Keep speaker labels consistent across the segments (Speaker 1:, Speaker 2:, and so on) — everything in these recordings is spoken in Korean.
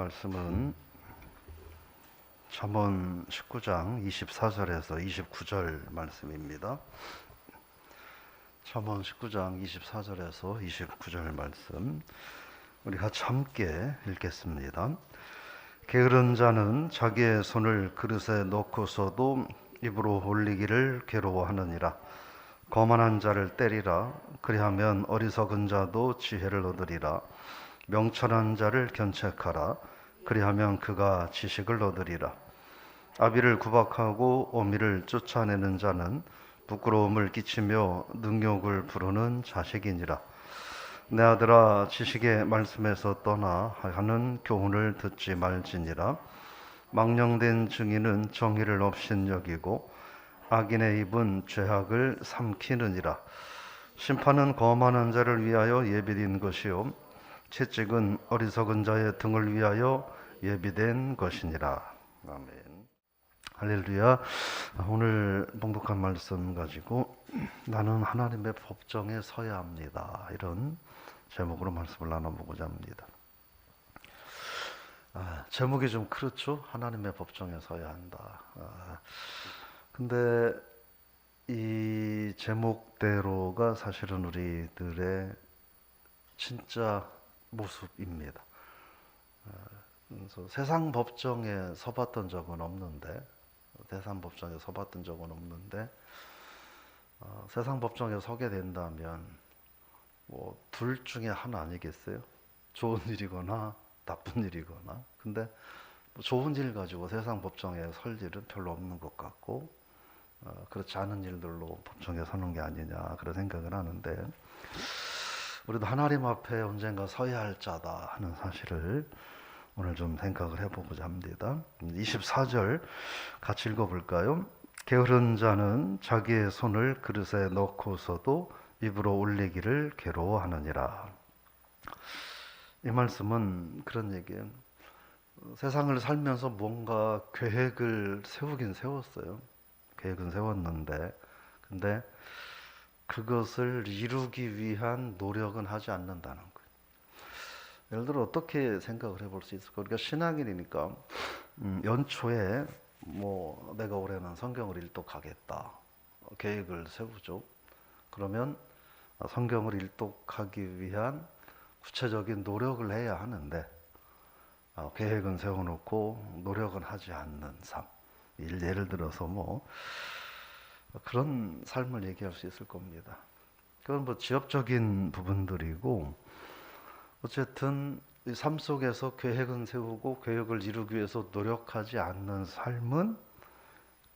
Speaker 1: 말씀은 잠언 19장 24절에서 29절 말씀입니다. 잠언 19장 24절에서 29절 말씀 우리 같이 함께 읽겠습니다. 게으른 자는 자기의 손을 그릇에 넣고서도 입으로 올리기를 괴로워하느니라. 거만한 자를 때리라. 그리하면 어리석은 자도 지혜를 얻으리라. 명철한 자를 견책하라. 그리하면 그가 지식을 얻으리라. 아비를 구박하고 어미를 쫓아내는 자는 부끄러움을 끼치며 능욕을 부르는 자식이니라. 내 아들아, 지식의 말씀에서 떠나 하는 교훈을 듣지 말지니라. 망령된 증인은 정의를 업신여기고 악인의 입은 죄악을 삼키느니라. 심판은 거만한 자를 위하여 예비된 것이요 채찍은 어리석은 자의 등을 위하여 예비된 것이니라. 아멘. 할렐루야. 오늘 봉독한 말씀 가지고 나는 하나님의 법정에 서야 합니다, 이런 제목으로 말씀을 나눠보고자 합니다. 제목이 좀 그렇죠? 하나님의 법정에 서야 한다. 근데 이 제목대로가 사실은 우리들의 진짜 모습입니다. 그래서 세상 법정에 서봤던 적은 없는데, 세상 법정에 서게 된다면 뭐 둘 중에 하나 아니겠어요? 좋은 일이거나 나쁜 일이거나. 근데 뭐 좋은 일 가지고 세상 법정에 설 일은 별로 없는 것 같고, 그렇지 않은 일들로 법정에 서는 게 아니냐, 그런 생각을 하는데, 우리도 하나님 앞에 언젠가 서야 할 자다 하는 사실을 오늘 좀 생각을 해보고자 합니다. 24절 같이 읽어볼까요? 게으른 자는 자기의 손을 그릇에 넣고서도 입으로 올리기를 괴로워하느니라. 이 말씀은 그런 얘기예요. 세상을 살면서 뭔가 계획을 세우긴 세웠어요. 계획은 세웠는데, 근데 그것을 이루기 위한 노력은 하지 않는다는 거예요. 예를 들어 어떻게 생각을 해볼 수 있을까? 우리가 신앙인이니까 연초에 뭐 내가 올해는 성경을 일독하겠다 계획을 세우죠. 그러면 성경을 일독하기 위한 구체적인 노력을 해야 하는데, 계획은 세워놓고 노력은 하지 않는 삶. 예를 들어서 뭐 그런 삶을 얘기할 수 있을 겁니다. 그건 뭐 지엽적인 부분들이고, 어쨌든 이 삶 속에서 계획은 세우고 계획을 이루기 위해서 노력하지 않는 삶은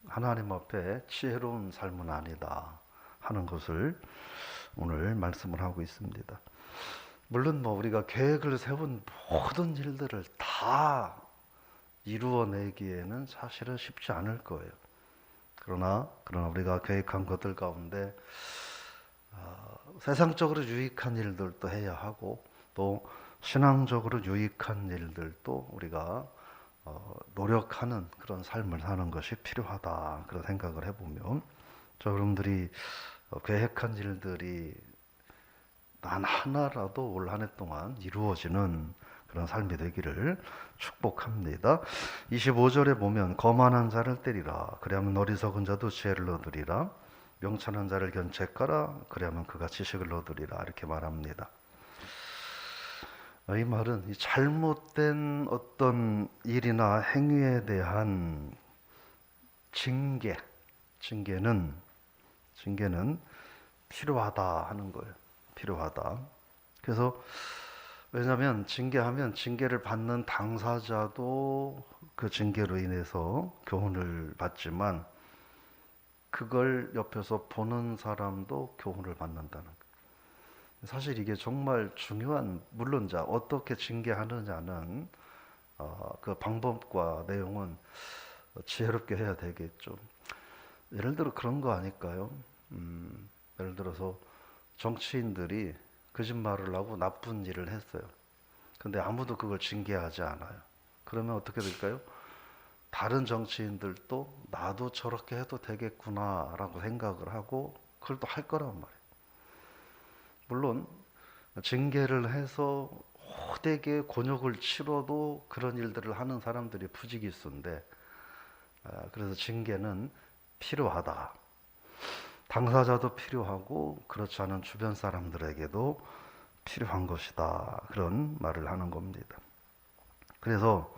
Speaker 1: 하나님 앞에 지혜로운 삶은 아니다 하는 것을 오늘 말씀을 하고 있습니다. 물론 뭐 우리가 계획을 세운 모든 일들을 다 이루어내기에는 사실은 쉽지 않을 거예요. 그러나 우리가 계획한 것들 가운데 세상적으로 유익한 일들도 해야 하고, 또 신앙적으로 유익한 일들도 우리가 노력하는 그런 삶을 사는 것이 필요하다, 그런 생각을 해보면, 여러분들이 계획한 일들이 단 하나라도 올 한 해 동안 이루어지는 그런 삶이 되기를 축복합니다. 25절에 보면 거만한 자를 때리라. 그리하면 어리석은 자도 지혜를 얻으리라. 명철한 자를 견책하라. 그리하면 그가 지식을 얻으리라. 이렇게 말합니다. 이 말은 이 잘못된 어떤 일이나 행위에 대한 징계는 필요하다 하는 거예요. 필요하다. 그래서 왜냐하면 징계하면 징계를 받는 당사자도 그 징계로 인해서 교훈을 받지만, 그걸 옆에서 보는 사람도 교훈을 받는다는 거예요. 사실 이게 정말 중요한, 물론 어떻게 징계하느냐는 그 방법과 내용은 지혜롭게 해야 되겠죠. 예를 들어 그런 거 아닐까요? 예를 들어서 정치인들이 거짓말을 하고 나쁜 일을 했어요. 근데 아무도 그걸 징계하지 않아요. 그러면 어떻게 될까요? 다른 정치인들도 나도 저렇게 해도 되겠구나 라고 생각을 하고 그걸 또 할 거란 말이에요. 물론 징계를 해서 후대기에 곤욕을 치러도 그런 일들을 하는 사람들이 부지기수인데, 그래서 징계는 필요하다. 당사자도 필요하고 그렇지 않은 주변 사람들에게도 필요한 것이다. 그런 말을 하는 겁니다. 그래서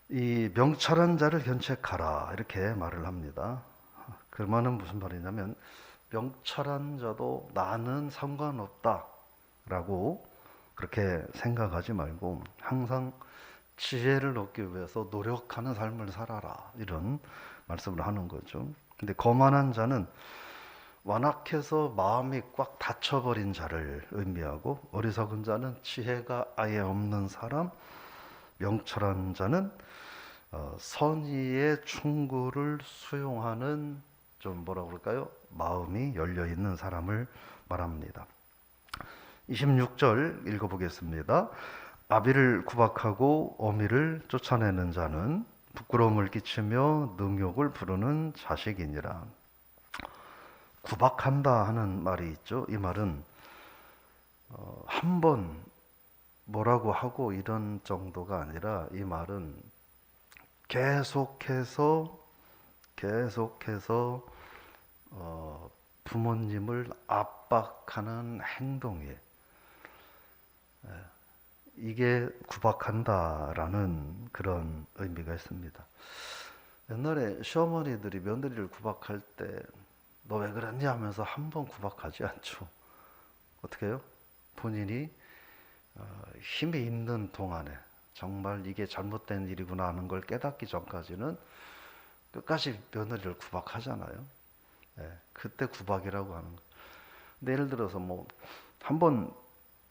Speaker 1: 이 명철한 자를 견책하라 이렇게 말을 합니다. 그 말은 무슨 말이냐면 명철한 자도 나는 상관없다 라고 그렇게 생각하지 말고 항상 지혜를 얻기 위해서 노력하는 삶을 살아라 이런 말씀을 하는 거죠. 근데 거만한 자는 완악해서 마음이 꽉 닫혀버린 자를 의미하고, 어리석은 자는 지혜가 아예 없는 사람, 명철한 자는 선의의 충고를 수용하는 좀 뭐라 그럴까요? 마음이 열려 있는 사람을 말합니다. 26절 읽어보겠습니다. 아비를 구박하고 어미를 쫓아내는 자는 부끄러움을 끼치며 능욕을 부르는 자식이니라. 구박한다 하는 말이 있죠. 이 말은 한 번 뭐라고 하고 이런 정도가 아니라 이 말은 계속해서 부모님을 압박하는 행동이에요. 이게 구박한다라는 그런 의미가 있습니다. 옛날에 시어머니들이 며느리를 구박할 때 너 왜 그랬냐 하면서 한 번 구박하지 않죠. 어떻게 해요? 본인이 힘이 있는 동안에 정말 이게 잘못된 일이구나 하는 걸 깨닫기 전까지는 끝까지 며느리를 구박하잖아요. 그때 구박이라고 하는 거예요. 근데 예를 들어서 뭐 한 번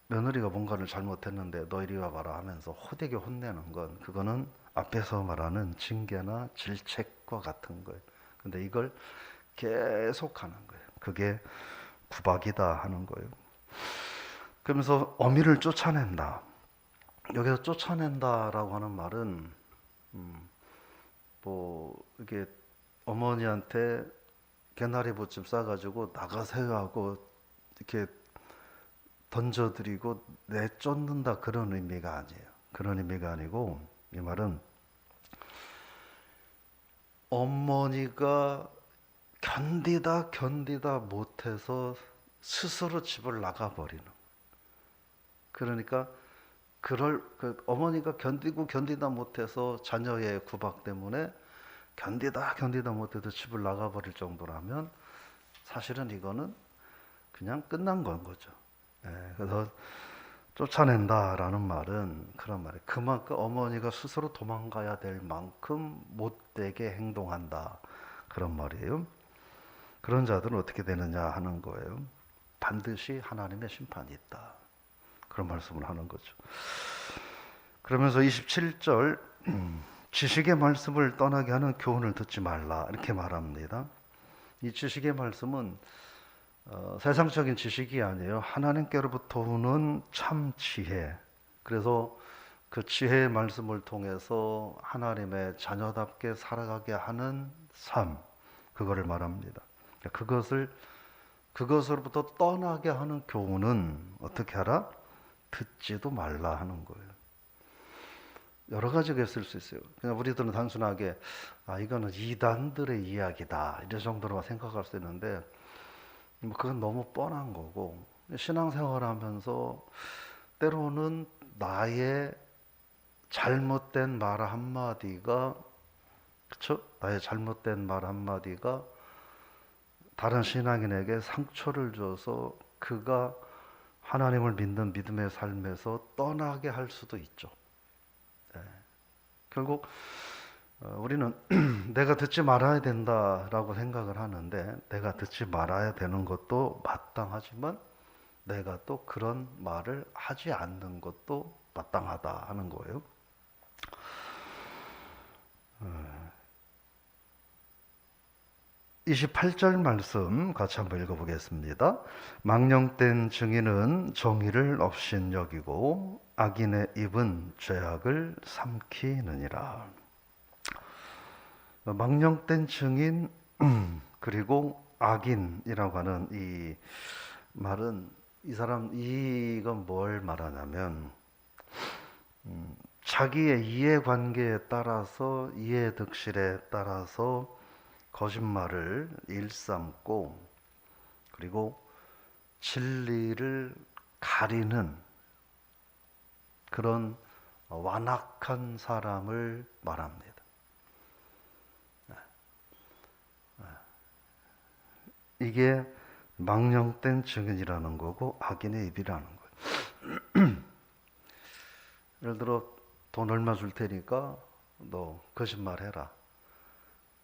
Speaker 1: 며느리가 뭔가를 잘못했는데 너 이리 와봐라 하면서 호되게 혼내는 건 그거는 앞에서 말하는 징계나 질책과 같은 거예요. 근데 이걸 계속 하는 거예요. 그게 구박이다 하는 거예요. 그러면서 어미를 쫓아낸다. 여기서 쫓아낸다라고 하는 말은 뭐 이게 어머니한테 개나리 보침 싸가지고 나가세요 하고 이렇게 던져드리고 내쫓는다 그런 의미가 아니에요. 그런 의미가 아니고 이 말은 어머니가 견디다 못해서 스스로 집을 나가버리는. 그러니까 그 어머니가 견디다 못해서 자녀의 구박 때문에 견디다 못해도 집을 나가버릴 정도라면 사실은 이거는 그냥 끝난 건 거죠. 그래서 쫓아낸다라는 말은 그런 말이에요. 그만큼 어머니가 스스로 도망가야 될 만큼 못되게 행동한다 그런 말이에요. 그런 자들은 어떻게 되느냐 하는 거예요. 반드시 하나님의 심판이 있다. 그런 말씀을 하는 거죠. 그러면서 27절 지식의 말씀을 떠나게 하는 교훈을 듣지 말라 이렇게 말합니다. 이 지식의 말씀은 세상적인 지식이 아니에요. 하나님께로부터 오는 참 지혜. 그래서 그 지혜의 말씀을 통해서 하나님의 자녀답게 살아가게 하는 삶, 그거를 말합니다. 그것으로부터 떠나게 하는 교훈은 어떻게 하라? 듣지도 말라 하는 거예요. 여러 가지가 있을 수 있어요. 그냥 우리들은 단순하게 이거는 이단들의 이야기다 이런 정도로만 생각할 수 있는데 그건 너무 뻔한 거고, 신앙생활하면서 때로는 나의 잘못된 말 한마디가, 그쵸? 나의 잘못된 말 한마디가 다른 신앙인에게 상처를 줘서 그가 하나님을 믿는 믿음의 삶에서 떠나게 할 수도 있죠. 결국 우리는 내가 듣지 말아야 된다라고 생각을 하는데, 내가 듣지 말아야 되는 것도 마땅하지만 내가 또 그런 말을 하지 않는 것도 마땅하다 하는 거예요. 28절 말씀 같이 한번 읽어보겠습니다. 망령된 증인은 정의를 업신여기고 악인의 입은 죄악을 삼키느니라. 망령된 증인 그리고 악인이라고 하는 이 말은 이건 뭘 말하냐면 자기의 이해관계에 따라서 이해득실에 따라서 거짓말을 일삼고 그리고 진리를 가리는 그런 완악한 사람을 말합니다. 이게 망령된 증인이라는 거고 악인의 입이라는 거예요. 예를 들어 돈 얼마 줄 테니까 너 거짓말해라.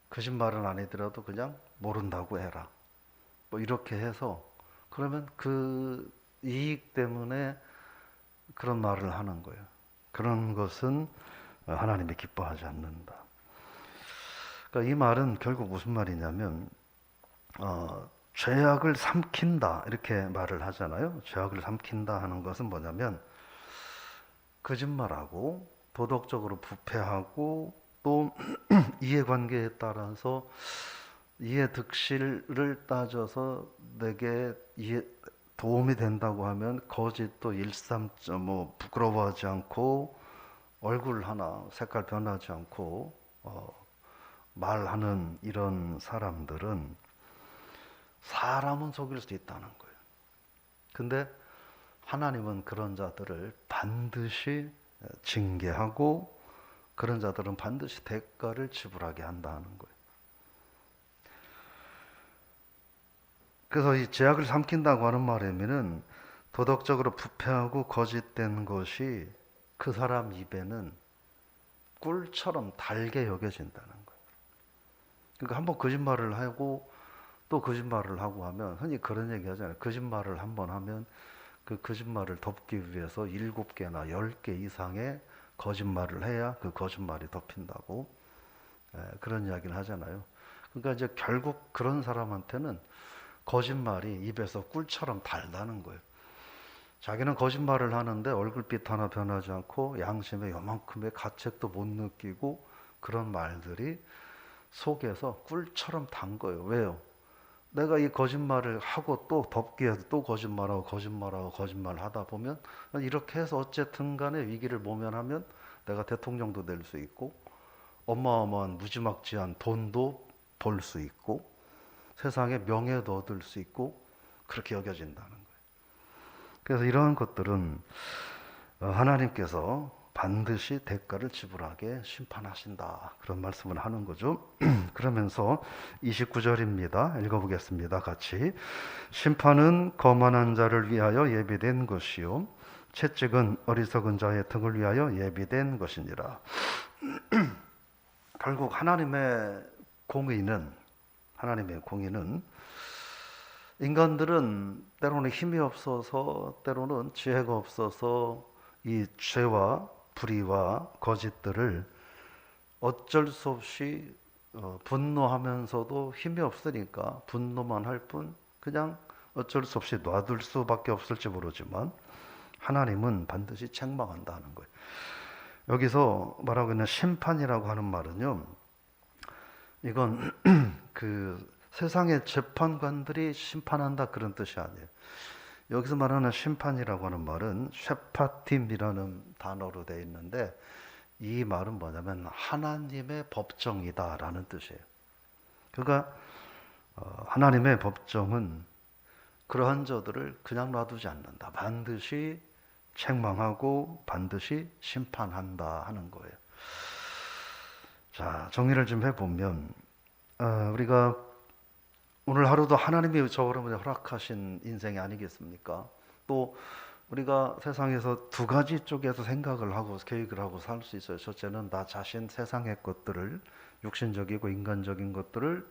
Speaker 1: 거짓말은 아니더라도 그냥 모른다고 해라. 뭐 이렇게 해서 그러면 그 이익 때문에 그런 말을 하는 거예요. 그런 것은 하나님이 기뻐하지 않는다. 그러니까 이 말은 결국 무슨 말이냐면 죄악을 삼킨다 이렇게 말을 하잖아요. 죄악을 삼킨다 하는 것은 뭐냐면 거짓말하고 도덕적으로 부패하고 또 이해관계에 따라서 이해득실을 따져서 내게 도움이 된다고 하면 거짓도 일삼뭐 부끄러워하지 않고 얼굴 하나 색깔 변하지 않고 말하는 이런 사람들은 사람은 속일 수 있다는 거예요. 근데 하나님은 그런 자들을 반드시 징계하고 그런 자들은 반드시 대가를 지불하게 한다는 거예요. 그래서 이 죄악을 삼킨다고 하는 말에는 도덕적으로 부패하고 거짓된 것이 그 사람 입에는 꿀처럼 달게 여겨진다는 거예요. 그러니까 한번 거짓말을 하고 또 거짓말을 하고 하면 흔히 그런 얘기 하잖아요. 거짓말을 한번 하면 그 거짓말을 덮기 위해서 7개나 10개 이상의 거짓말을 해야 그 거짓말이 덮인다고 그런 이야기를 하잖아요. 그러니까 이제 결국 그런 사람한테는 거짓말이 입에서 꿀처럼 달다는 거예요. 자기는 거짓말을 하는데 얼굴빛 하나 변하지 않고 양심에 요만큼의 가책도 못 느끼고 그런 말들이 속에서 꿀처럼 단 거예요. 왜요? 내가 이 거짓말을 하고 또 덮기 위해서 또 거짓말을 하다 보면 이렇게 해서 어쨌든 간에 위기를 모면하면 내가 대통령도 될 수 있고 어마어마한 무지막지한 돈도 벌 수 있고 세상에 명예도 얻을 수 있고 그렇게 여겨진다는 거예요. 그래서 이러한 것들은 하나님께서 반드시 대가를 지불하게 심판하신다. 그런 말씀을 하는 거죠. 그러면서 29절입니다. 읽어보겠습니다. 같이. 심판은 거만한 자를 위하여 예비된 것이요 채찍은 어리석은 자의 등을 위하여 예비된 것이니라. 결국 하나님의 공의는 인간들은 때로는 힘이 없어서 때로는 지혜가 없어서 이 죄와 불의와 거짓들을 어쩔 수 없이 분노하면서도 힘이 없으니까 분노만 할 뿐 그냥 어쩔 수 없이 놔둘 수밖에 없을지 모르지만 하나님은 반드시 책망한다는 거예요. 여기서 말하고 있는 심판이라고 하는 말은요, 이건 그 세상의 재판관들이 심판한다 그런 뜻이 아니에요. 여기서 말하는 심판이라고 하는 말은 셰파팀이라는 단어로 되어 있는데 이 말은 뭐냐면 하나님의 법정이다라는 뜻이에요. 그러니까 하나님의 법정은 그러한 저들을 그냥 놔두지 않는다. 반드시 책망하고 반드시 심판한다 하는 거예요. 자, 정리를 좀 해보면 우리가 오늘 하루도 하나님이 저 여러분에 허락하신 인생이 아니겠습니까? 또 우리가 세상에서 두 가지 쪽에서 생각을 하고 계획을 하고 살 수 있어요. 첫째는 나 자신 세상의 것들을 육신적이고 인간적인 것들을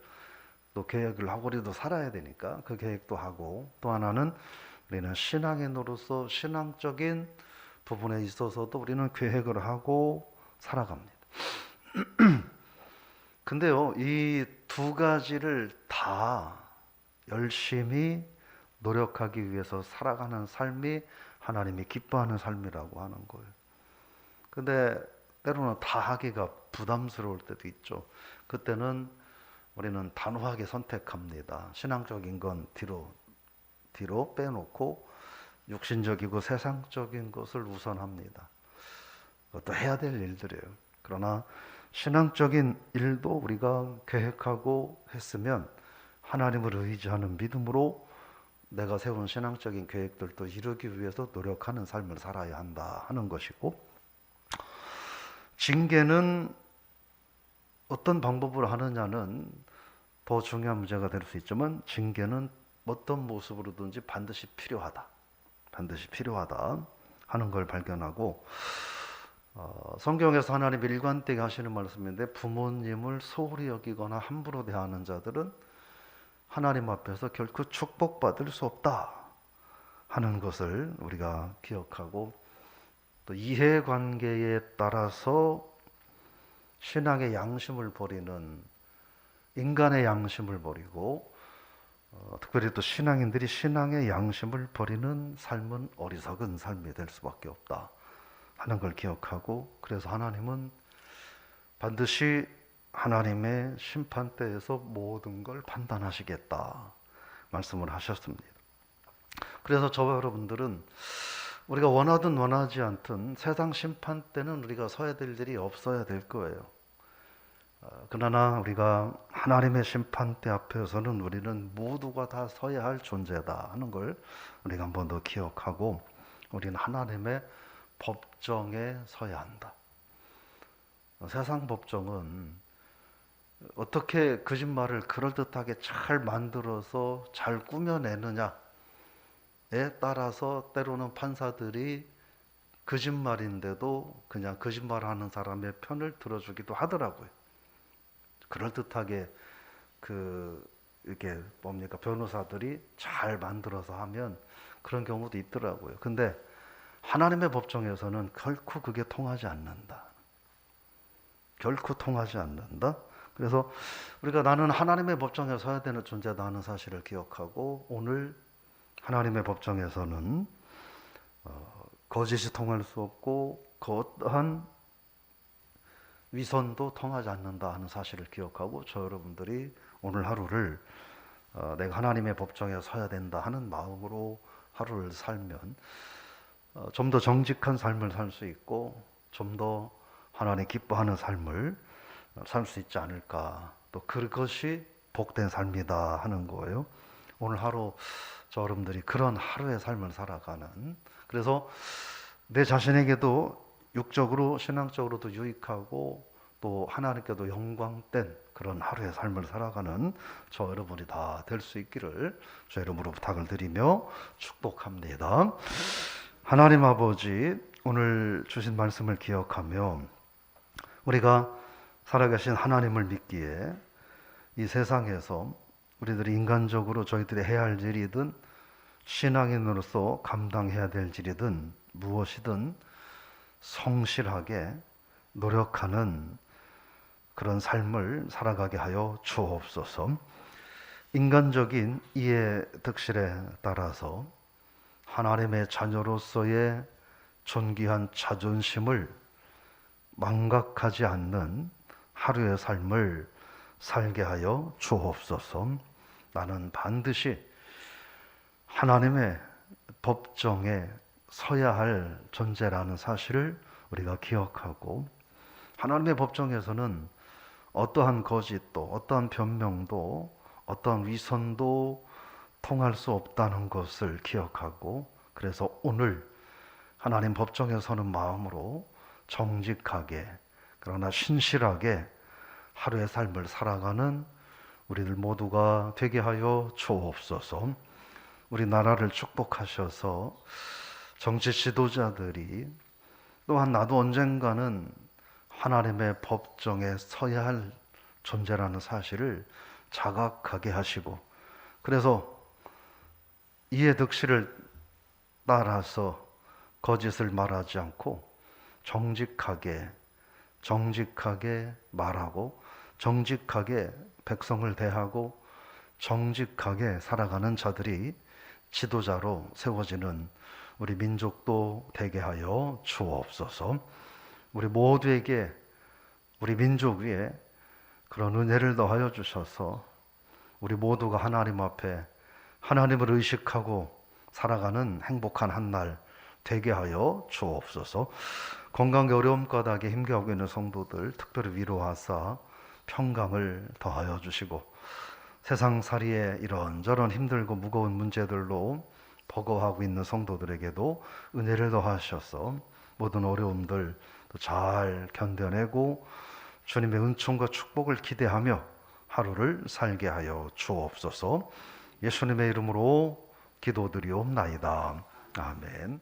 Speaker 1: 또 계획을 하고 우리도 살아야 되니까 그 계획도 하고 또 하나는 우리는 신앙인으로서 신앙적인 부분에 있어서도 우리는 계획을 하고 살아갑니다. 근데요, 이 두 가지를 다 열심히 노력하기 위해서 살아가는 삶이 하나님이 기뻐하는 삶이라고 하는 거예요. 근데 때로는 다 하기가 부담스러울 때도 있죠. 그때는 우리는 단호하게 선택합니다. 신앙적인 건 뒤로 빼놓고 육신적이고 세상적인 것을 우선합니다. 그것도 해야 될 일들이에요. 그러나 신앙적인 일도 우리가 계획하고 했으면 하나님을 의지하는 믿음으로 내가 세운 신앙적인 계획들도 이루기 위해서 노력하는 삶을 살아야 한다 하는 것이고, 징계는 어떤 방법으로 하느냐는 더 중요한 문제가 될 수 있지만, 징계는 어떤 모습으로든지 반드시 필요하다. 반드시 필요하다 하는 걸 발견하고, 성경에서 하나님 일관되게 하시는 말씀인데, 부모님을 소홀히 여기거나 함부로 대하는 자들은 하나님 앞에서 결코 축복받을 수 없다 하는 것을 우리가 기억하고, 또 이해관계에 따라서 신앙의 양심을 버리는, 인간의 양심을 버리고 특별히 또 신앙인들이 신앙의 양심을 버리는 삶은 어리석은 삶이 될 수밖에 없다 하는 걸 기억하고, 그래서 하나님은 반드시 하나님의 심판대에서 모든 걸 판단하시겠다 말씀을 하셨습니다. 그래서 저와 여러분들은 우리가 원하든 원하지 않든 세상 심판대는 우리가 서야 될 일이 없어야 될 거예요. 그러나 우리가 하나님의 심판대 앞에서는 우리는 모두가 다 서야 할 존재다 하는 걸 우리가 한 번 더 기억하고, 우리는 하나님의 법정에 서야 한다. 세상 법정은 어떻게 거짓말을 그럴듯하게 잘 만들어서 잘 꾸며내느냐에 따라서 때로는 판사들이 거짓말인데도 그냥 거짓말하는 사람의 편을 들어주기도 하더라고요. 그럴듯하게 이렇게 변호사들이 잘 만들어서 하면 그런 경우도 있더라고요. 근데 하나님의 법정에서는 결코 그게 통하지 않는다. 결코 통하지 않는다. 그래서 우리가 나는 하나님의 법정에 서야 되는 존재다 하는 사실을 기억하고, 오늘 하나님의 법정에서는 거짓이 통할 수 없고 그 어떠한 위선도 통하지 않는다 하는 사실을 기억하고, 저 여러분들이 오늘 하루를 내가 하나님의 법정에 서야 된다 하는 마음으로 하루를 살면 좀 더 정직한 삶을 살 수 있고, 좀 더 하나님 기뻐하는 삶을 살 수 있지 않을까, 또 그것이 복된 삶이다 하는 거예요. 오늘 하루 저 여러분들이 그런 하루의 삶을 살아가는, 그래서 내 자신에게도 육적으로 신앙적으로도 유익하고 또 하나님께도 영광된 그런 하루의 삶을 살아가는 저 여러분이 다 될 수 있기를 주 이름으로 부탁을 드리며 축복합니다. 하나님 아버지, 오늘 주신 말씀을 기억하며 우리가 살아계신 하나님을 믿기에 이 세상에서 우리들이 인간적으로 저희들이 해야 할 일이든 신앙인으로서 감당해야 될 일이든 무엇이든 성실하게 노력하는 그런 삶을 살아가게 하여 주옵소서. 인간적인 이해 득실에 따라서 하나님의 자녀로서의 존귀한 자존심을 망각하지 않는 하루의 삶을 살게 하여 주옵소서. 나는 반드시 하나님의 법정에 서야 할 존재라는 사실을 우리가 기억하고, 하나님의 법정에서는 어떠한 거짓도 어떠한 변명도 어떠한 위선도 통할 수 없다는 것을 기억하고, 그래서 오늘 하나님 법정에 서는 마음으로 정직하게 그러나 신실하게 하루의 삶을 살아가는 우리들 모두가 되게 하여 주옵소서. 우리나라를 축복하셔서 정치 지도자들이 또한 나도 언젠가는 하나님의 법정에 서야 할 존재라는 사실을 자각하게 하시고, 그래서 이해 득실을 따라서 거짓을 말하지 않고 정직하게 말하고 정직하게 백성을 대하고 정직하게 살아가는 자들이 지도자로 세워지는 우리 민족도 되게 하여 주옵소서. 우리 모두에게 우리 민족 위에 그런 은혜를 더하여 주셔서 우리 모두가 하나님 앞에 하나님을 의식하고 살아가는 행복한 한 날 되게 하여 주옵소서. 건강에 어려움 가닥에 힘겨워하고 있는 성도들 특별히 위로하사 평강을 더하여 주시고, 세상살이에 이런저런 힘들고 무거운 문제들로 버거워하고 있는 성도들에게도 은혜를 더하셔서 모든 어려움들 잘 견뎌내고 주님의 은총과 축복을 기대하며 하루를 살게 하여 주옵소서. 예수님의 이름으로 기도드리옵나이다. 아멘.